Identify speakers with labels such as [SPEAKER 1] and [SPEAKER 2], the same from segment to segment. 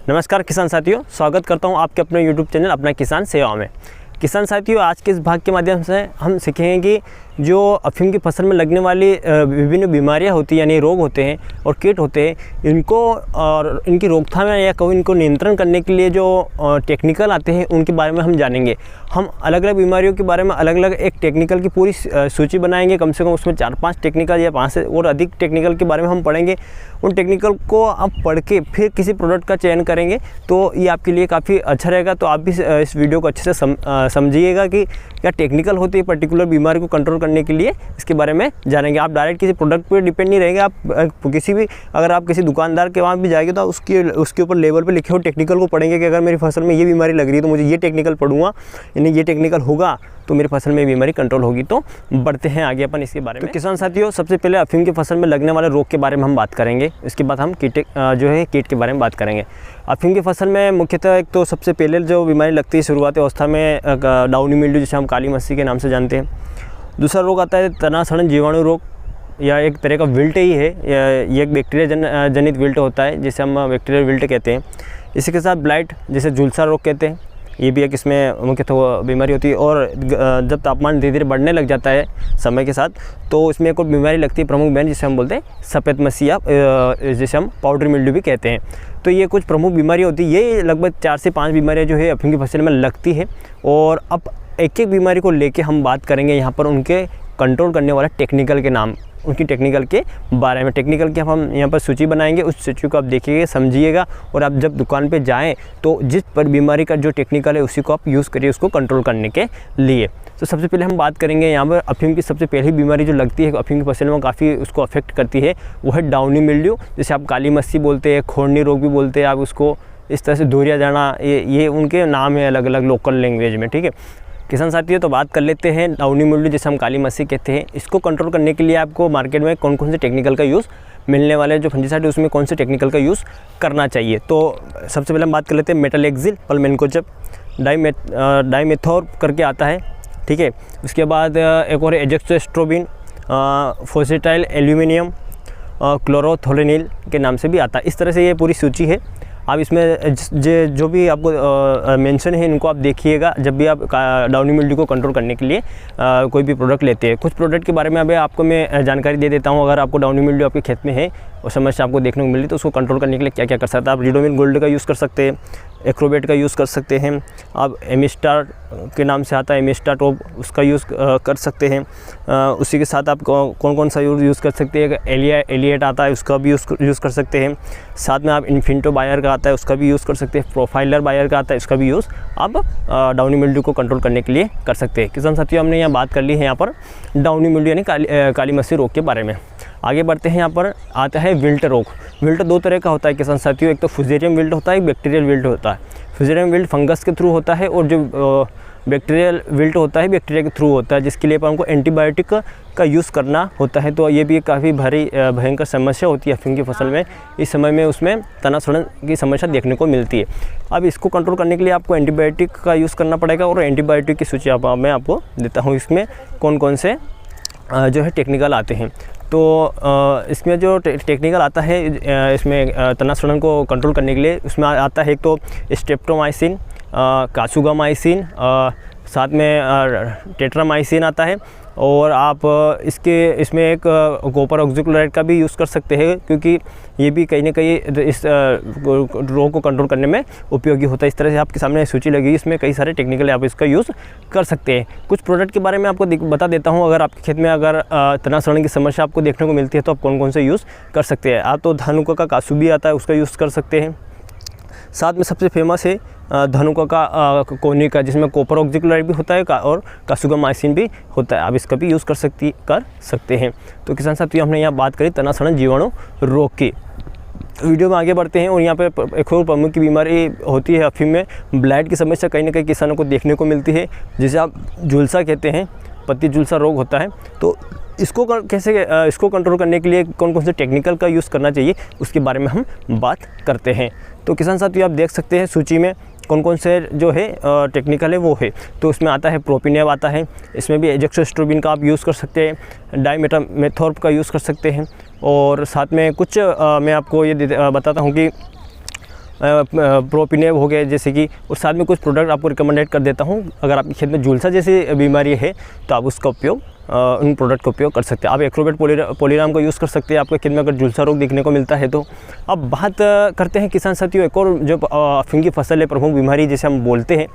[SPEAKER 1] नमस्कार किसान साथियों, स्वागत करता हूं आपके अपने यूट्यूब चैनल अपना किसान सेवा में। किसान साथियों, आज के इस भाग के माध्यम से हम सीखेंगे कि जो अफीम की फसल में लगने वाली विभिन्न बीमारियां होती हैं यानी रोग होते हैं और कीट होते हैं, इनको और इनकी रोकथाम या कहूँ इनको नियंत्रण करने के लिए जो टेक्निकल आते हैं उनके बारे में हम जानेंगे। हम अलग अलग बीमारियों के बारे में अलग अलग एक टेक्निकल की पूरी सूची बनाएंगे। कम से कम उसमें 4-5 टेक्निकल या 5 से और अधिक टेक्निकल के बारे में हम पढ़ेंगे। उन टेक्निकल को आप पढ़ के फिर किसी प्रोडक्ट का चयन करेंगे तो ये आपके लिए काफ़ी अच्छा रहेगा। तो आप भी इस वीडियो को अच्छे से समझिएगा कि क्या टेक्निकल होती है पर्टिकुलर बीमारी को कंट्रोल करने के लिए, इसके बारे में जानेंगे। आप डायरेक्ट किसी प्रोडक्ट पर डिपेंड नहीं रहेंगे। आप किसी भी अगर आप किसी दुकानदार के वहाँ भी जाएंगे तो उसके ऊपर लेबल पे लिखे हुए टेक्निकल को पढ़ेंगे कि अगर मेरी फसल में ये बीमारी लग रही है तो मुझे ये टेक्निकल पढ़ूंगा, यानी ये टेक्निकल होगा तो मेरी फसल में बीमारी कंट्रोल होगी। तो बढ़ते हैं आगे अपन इसके बारे में। तो किसान साथियों, सबसे पहले अफीम की फसल में लगने वाले रोग के बारे में हम बात करेंगे। इसके बाद हम कीट के बारे में बात करेंगे। अफीम की फसल में मुख्यतः एक तो सबसे पहले जो बीमारी लगती है शुरुआती अवस्था में डाउनी मिल्ड्यू, जिसे हम काली मस्सी के नाम से जानते हैं। दूसरा रोग आता है तना सड़न जीवाणु रोग, या एक तरह का विल्ट ही है। ये एक बैक्टीरिया जनित विल्ट होता है जिसे हम बैक्टीरियल विल्ट कहते हैं। इसी के साथ ब्लाइट, जिसे झुलसा रोग कहते हैं, ये भी एक इसमें मुख्यतः बीमारी होती है। और जब तापमान धीरे धीरे बढ़ने लग जाता है समय के साथ तो इसमें एक और बीमारी लगती है प्रमुख बीमारी, जिसे हम बोलते हैं सफ़ेद मस्सी या जिसे हम पाउडर मिल्ड्यू भी कहते हैं। तो ये कुछ प्रमुख बीमारी होती है। ये लगभग 4 से 5 बीमारियाँ जो है अफीम की फसल में लगती है। और अब एक एक बीमारी को लेके हम बात करेंगे यहाँ पर उनके कंट्रोल करने वाला टेक्निकल के नाम, उनकी टेक्निकल के बारे में। टेक्निकल की हम यहाँ पर सूची बनाएंगे, उस सूची को आप देखिएगा, समझिएगा। और आप जब दुकान पे जाएं तो जिस पर बीमारी का जो टेक्निकल है उसी को आप यूज़ करिए उसको कंट्रोल करने के लिए। तो सबसे पहले हम बात करेंगे यहाँ पर अफीम की सबसे पहली बीमारी जो लगती है अफीम की फसल में काफ़ी उसको अफेक्ट करती है, वो है डाउनी मिल्ड्यू, जिसे आप काली मस्सी बोलते हैं, खोड़नी रोग भी बोलते हैं आप उसको, इस तरह से धुरिया जाना, ये उनके नाम है अलग अलग लोकल लैंग्वेज में। ठीक है किसान साथियों, तो बात कर लेते हैं डाउनी मिल्ड्यू, जिसे हम काली मस्सी कहते हैं। इसको कंट्रोल करने के लिए आपको मार्केट में कौन कौन से टेक्निकल का यूज़ मिलने वाले जो फंजीसाइड है उसमें कौन से टेक्निकल का यूज़ करना चाहिए। तो सबसे पहले हम बात कर लेते हैं मेटालेक्सिल पल्मेनकोजेब, डाइमेथोर करके आता है। ठीक है, उसके बाद एक और एजेक्सोस्ट्रोबिन, फोसेटाइल एल्यूमिनियम, क्लोरोथोलेनिल के नाम से भी आता है। इस तरह से ये पूरी सूची है। आप इसमें जो भी आपको मेंशन है इनको आप देखिएगा जब भी आप डाउनी मिल्ड्यू को कंट्रोल करने के लिए कोई भी प्रोडक्ट लेते हैं। कुछ प्रोडक्ट के बारे में अभी आपको मैं जानकारी दे देता हूं। अगर आपको डाउनी मिल्ड्यू आपके खेत में है और समस्या आपको देखने को मिली तो उसको कंट्रोल करने के लिए क्या क्या कर सकते हैं। आप रिडोमिल गोल्ड का यूज़ कर सकते हैं, एक्रोबेट का यूज़ कर सकते हैं, आप एमिस्टार के नाम से आता है एमिस्टाटॉप, उसका यूज़ कर सकते हैं। उसी के साथ आप कौन कौन सा यूज़ कर सकते हैं, एलिएट आता है उसका भी यूज़ कर सकते हैं। साथ में आप इन्फिंटो बायर का आता है उसका भी यूज़ कर सकते हैं, प्रोफाइलर बायर का आता है उसका भी यूज़ आप डाउनी मिल्ड्यू को कंट्रोल करने के लिए कर सकते हैं। किसान साथियों, हमने यहाँ बात कर ली है यहाँ पर डाउनी मिल्ड्यू यानी काली मस्सी रोग के बारे में। आगे बढ़ते हैं, यहाँ पर आता है विल्ट रोग। विल्ट 2 तरह का होता है किसान साथियों, एक तो फुजेरियम विल्ट होता है, एक बैक्टीरियल विल्ट होता है। फुजेरियम विल्ट फंगस के थ्रू होता है और जो बैक्टीरियल विल्ट होता है बैक्टीरिया के थ्रू होता है, जिसके लिए हमको एंटीबायोटिक का यूज़ करना होता है। तो ये भी काफ़ी भारी भयंकर समस्या होती है अफीम की फसल में। इस समय में उसमें तना सड़न की समस्या देखने को मिलती है। अब इसको कंट्रोल करने के लिए आपको एंटीबायोटिक का यूज़ करना पड़ेगा और एंटीबायोटिक की सूची मैं आपको देता हूँ इसमें कौन कौन से जो है टेक्निकल आते हैं। तो इसमें जो टेक्निकल आता है इसमें तना सड़न को कंट्रोल करने के लिए उसमें आता है एक तो स्ट्रेप्टोमाइसिन, कासुगामाइसिन, साथ में टेट्रामाइसिन आता है। और आप इसमें एक कॉपर ऑक्सीक्लोराइड का भी यूज़ कर सकते हैं, क्योंकि ये भी कहीं ना कहीं इस रोग को कंट्रोल करने में उपयोगी होता है। इस तरह से आपके सामने सूची लगी, इसमें कई सारे टेक्निकल आप इसका यूज़ कर सकते हैं। कुछ प्रोडक्ट के बारे में आपको बता देता हूँ। अगर आपके खेत में अगर तना सड़न की समस्या आपको देखने को मिलती है तो आप कौन कौन से यूज़ कर सकते हैं। आप तो धनुका का कासू भी आता है उसका यूज़ कर सकते हैं। साथ में सबसे फेमस है धनुका का कोनी का, जिसमें कॉपर ऑक्सीक्लोराइड भी होता है और कासुगामाइसिन भी होता है। आप इसका भी यूज़ कर सकते हैं। तो किसान साथियों, हमने यहाँ बात करी तना सड़न जीवाणु रोग की। वीडियो में आगे बढ़ते हैं और यहाँ पे एक और प्रमुख की बीमारी होती है अफीम में, ब्लाइट की समस्या कहीं ना कहीं किसानों को देखने को मिलती है, जिसे आप झुलसा कहते हैं, पत्ती झुलसा रोग होता है। तो इसको कंट्रोल करने के लिए कौन कौन से टेक्निकल का यूज़ करना चाहिए उसके बारे में हम बात करते हैं। तो किसान साथियों, आप देख सकते हैं सूची में कौन कौन से जो है टेक्निकल है वो है। तो उसमें आता है प्रोपिनेव आता है, इसमें भी एजेक्सोस्ट्रोबिन का आप यूज़ कर सकते हैं, डाइमेथोर्प का यूज़ कर सकते हैं। और साथ में कुछ मैं आपको ये बताता हूँ कि प्रोपिनेव हो गए जैसे कि, और साथ में कुछ प्रोडक्ट आपको रिकमेंडेड कर देता हूँ। अगर आपके खेत में झुलसा जैसी बीमारी है तो आप उसका उपयोग उन प्रोडक्ट का उपयोग कर सकते हैं। आप एक्रोबेट पॉलीराम का यूज़ कर सकते हैं आपके खेत में अगर झुलसा रोग देखने को मिलता है तो। अब बात करते हैं किसान साथियों एक और जो अफीम की फसल है, प्रमुख बीमारी जिसे हम बोलते हैं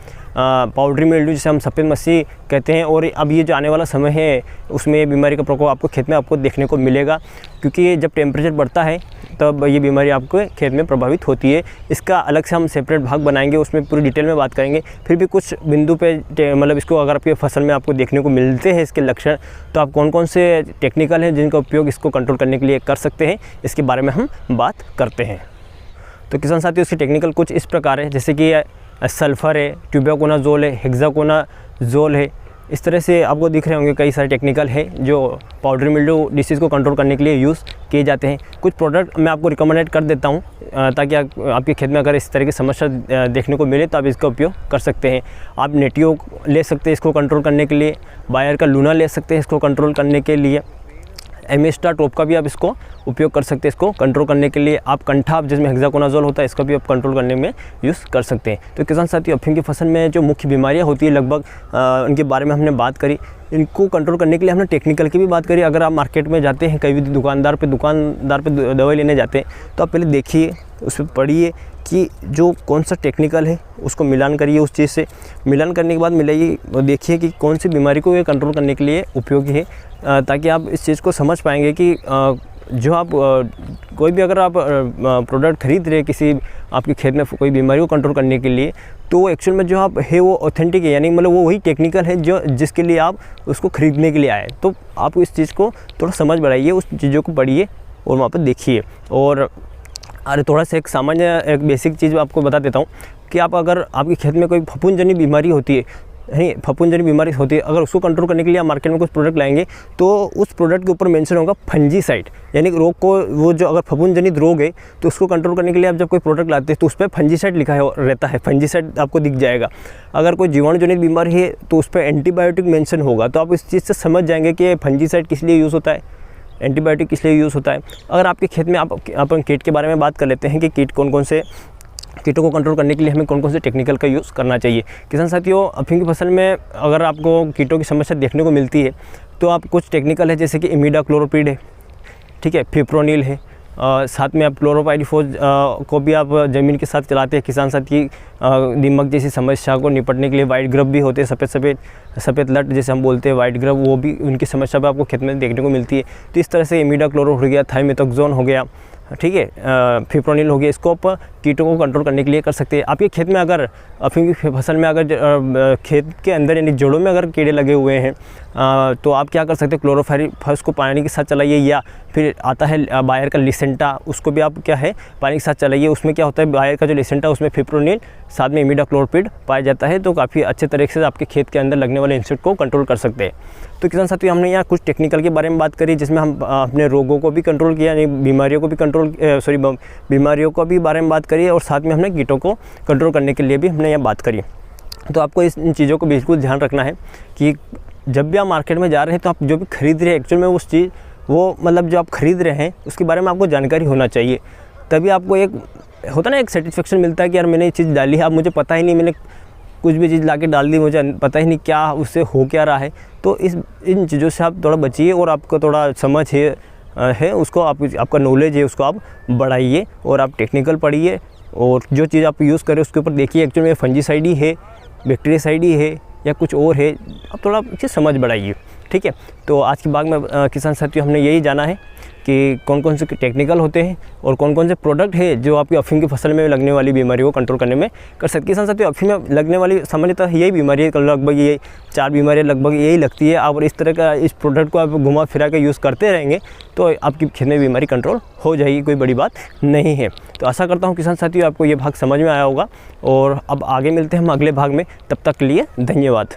[SPEAKER 1] पाउडरी मिल्ड्यू, जिसे हम सफ़ेद मस्सी कहते हैं। और अब ये जो आने वाला समय है उसमें ये बीमारी का प्रकोप आपको खेत में आपको देखने को मिलेगा, क्योंकि जब टेम्परेचर बढ़ता है तब ये बीमारी आपके खेत में प्रभावित होती है। इसका अलग से हम सेपरेट भाग बनाएंगे, उसमें पूरी डिटेल में बात करेंगे। फिर भी कुछ बिंदु पे मतलब इसको अगर आपके फसल में आपको देखने को मिलते हैं इसके लक्षण, तो आप कौन कौन से टेक्निकल हैं जिनका उपयोग इसको कंट्रोल करने के लिए कर सकते हैं, इसके बारे में हम बात करते हैं। तो किसान साथियों इसकी टेक्निकल कुछ इस प्रकार है, जैसे कि सल्फ़र है, ट्यूबियाकोनाजोल है, हेक्साकोनाजोल है। इस तरह से आपको दिख रहे होंगे कई सारे टेक्निकल है जो पाउडरी मिल्ड्यू डिसीज़ को कंट्रोल करने के लिए यूज़ किए जाते हैं। कुछ प्रोडक्ट मैं आपको रिकमेंडेड कर देता हूं ताकि आपके खेत में अगर इस तरह की समस्या देखने को मिले तो आप इसका उपयोग कर सकते हैं। आप नेटियो ले सकते हैं इसको कंट्रोल करने के लिए, बायर का लूना ले सकते हैं इसको कंट्रोल करने के लिए, एमिस्टा टॉप का भी आप इसको उपयोग कर सकते हैं इसको कंट्रोल करने के लिए। आप कंठा जिसमें हेक्साकोनाजोल होता है इसका भी आप कंट्रोल करने में यूज़ कर सकते हैं। तो किसान साथियों अफीम की फसल में जो मुख्य बीमारियां होती है लगभग उनके बारे में हमने बात करी। इनको कंट्रोल करने के लिए हमने टेक्निकल की भी बात करी। अगर आप मार्केट में जाते हैं, कहीं भी दुकानदार पे दवाई लेने जाते हैं तो आप पहले देखिए, उस पर पढ़िए कि जो कौन सा टेक्निकल है उसको मिलान करिए, उस चीज़ से मिलान करने के बाद मिलाइए और देखिए कि कौन सी बीमारी को ये कंट्रोल करने के लिए उपयोगी है, ताकि आप इस चीज़ को समझ पाएंगे कि जो आप कोई भी अगर आप प्रोडक्ट खरीद रहे हैं किसी आपके खेत में कोई बीमारी को कंट्रोल करने के लिए, तो एक्चुअल में जो आप है वो ऑथेंटिक है, यानी मतलब वो वही टेक्निकल है जो जिसके लिए आप उसको ख़रीदने के लिए आए। तो आप इस चीज़ को थोड़ा समझ बढ़ाइए, उस चीज़ों को पढ़िए और वहाँ पर देखिए। और अरे थोड़ा सा एक सामान्य एक बेसिक चीज़ आपको बता देता हूँ कि आप अगर आपके खेत में कोई फफूंदजन्य बीमारी होती है, नहीं फफूंदजन्य बीमारी होती है, अगर उसको कंट्रोल करने के लिए आप मार्केट में कुछ प्रोडक्ट लाएंगे तो उस प्रोडक्ट के ऊपर मेंशन होगा फंजीसाइड, यानी कि रोग को वो जो अगर फफूंदजनित रोग है तो उसको कंट्रोल करने के लिए आप जब कोई प्रोडक्ट लाते हैं तो उस पर फंजीसाइड लिखा रहता है, फंजीसाइड आपको दिख जाएगा। अगर कोई जीवाणुजनित बीमारी है तो उस पर एंटीबायोटिक मेंशन होगा, तो आप इस चीज़ से समझ जाएंगे कि फंजीसाइड किस लिए यूज़ होता है, एंटीबायोटिक किस लिए यूज़ होता है। अगर आपके खेत में अपन कीट के बारे में बात कर लेते हैं कि कीट कौन कौन से कीटों को कंट्रोल करने के लिए हमें कौन कौन से टेक्निकल का यूज़ करना चाहिए। किसान साथियों अफीम की फसल में अगर आपको कीटों की समस्या देखने को मिलती है तो आप कुछ टेक्निकल है जैसे कि इमिडाक्लोरोपिड है, ठीक है, फिप्रोनिल है, साथ में आप क्लोरोपाइरिफोस को भी आप ज़मीन के साथ चलाते हैं। किसान साथी दीमक जैसी समस्या को निपटने के लिए वाइट ग्रब भी होते हैं, सफ़ेद लट जैसे हम बोलते हैं वाइट ग्रब, वो भी उनकी समस्या भी आपको खेत में देखने को मिलती है। तो इस तरह से इमिडाक्लोरो हो गया, थाइमेथोक्सोन हो गया, ठीक है, फिप्रोनिल हो गया, इसको आप कीटों को कंट्रोल करने के लिए कर सकते हैं। आपके खेत में अगर अफीम की फसल में अगर खेत के अंदर यानी जड़ों में अगर कीड़े लगे हुए हैं तो आप क्या कर सकते हैं, क्लोरोफाइरिफॉस को पानी के साथ चलाइए, या फिर आता है बायर का लिसेंटा, उसको भी आप क्या है पानी के साथ चलाइए। उसमें क्या होता है, बायर का जो लिसेंटा उसमें फिप्रोनिल साथ में इमिडाक्लोरोपिड पाया जाता है, तो काफ़ी अच्छे तरीके से आपके खेत के अंदर लगने वाले इंसेक्ट को कंट्रोल कर सकते हैं। तो किसान साथियों हमने यहाँ कुछ टेक्निकल के बारे में बात करी जिसमें हम अपने रोगों को भी कंट्रोल किया, यानी बीमारियों को भी बीमारियों को भी बारे में बात करी, और साथ में हमने कीटों को कंट्रोल करने के लिए भी हमने यहाँ बात करी। तो आपको इन चीज़ों को बिल्कुल ध्यान रखना है कि जब भी आप मार्केट में जा रहे हैं तो आप जो भी खरीद रहे हैं एक्चुअल में उस चीज़ वो मतलब जो आप खरीद रहे हैं उसके बारे में आपको जानकारी होना चाहिए, तभी आपको एक होता ना एक सेटिस्फेक्शन मिलता है कि यार मैंने ये चीज़ डाली है, अब मुझे पता ही नहीं, मैंने कुछ भी चीज़ ला के डाल दी, मुझे पता ही नहीं क्या उससे हो क्या रहा है। तो इन चीज़ों से आप थोड़ा बचिए और आपको थोड़ा समझ है उसको आपका नॉलेज है उसको आप बढ़ाइए और आप टेक्निकल पढ़िए, और जो चीज़ आप यूज़ करें उसके ऊपर देखिए एक्चुअली में फंजीसाइड ही है, बैक्टीरियासाइड ही है या कुछ और है, आप थोड़ा अच्छी समझ बढ़ाइए, ठीक है। तो आज की बात में किसान साथियों हमने यही जाना है कि कौन कौन से टेक्निकल होते हैं और कौन कौन से प्रोडक्ट है जो आपकी अफीम की फसल में लगने वाली बीमारियों को कंट्रोल करने में कर सकते हैं। किसान साथियों अफीम में लगने वाली सामान्यतः यही बीमारी है, लगभग ये 4 बीमारियाँ लगभग यही लगती है। और इस तरह का इस प्रोडक्ट को आप घुमा फिरा के यूज़ करते रहेंगे तो आपकी खेत में बीमारी कंट्रोल हो जाएगी, कोई बड़ी बात नहीं है। तो आशा करता हूँ किसान साथियों आपको ये भाग समझ में आया होगा, और अब आगे मिलते हैं हम अगले भाग में, तब तक के लिए धन्यवाद।